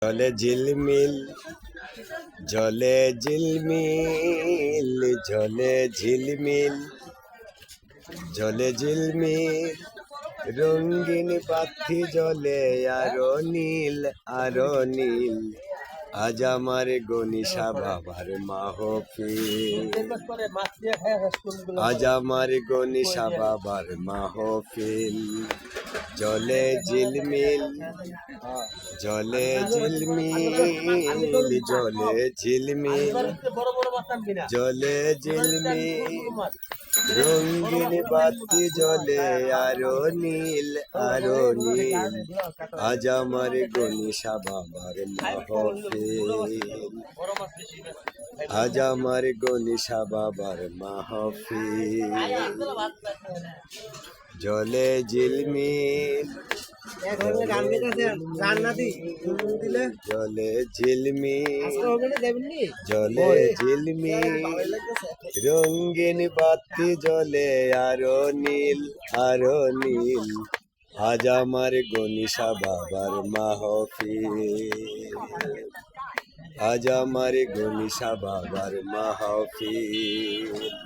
জলে ঝিলমিল জলে ঝিলমিল জলে ঝিলমিল জলে ঝিলমিল রঙিন পাখি জলে আরো নীল আরো নীল। আজ আমার গনিশা বাবার মাহফিল, আজ আমার গনিশা বাবার মাহফিল। জলে ঝিলমিল জলে ঝিলমিল জলে ঝিলমিল জলে ঝিলমিল রঙিন বাতি জলে আরো নীল আরো নীল। আজ আমার গনিশা বাবার মাহফিল, আজ আমার গনিশা বাবার মাহফিল। জলে ঝিলমিল জলে ঝিলমিল জলে ঝিলমিল রঙিন বাতি জলে আরো নীল আরো নীল। আজ আমার গনিশা বাবার মাহফিল, আজ আমার গনিশা বাবার মাহফিল।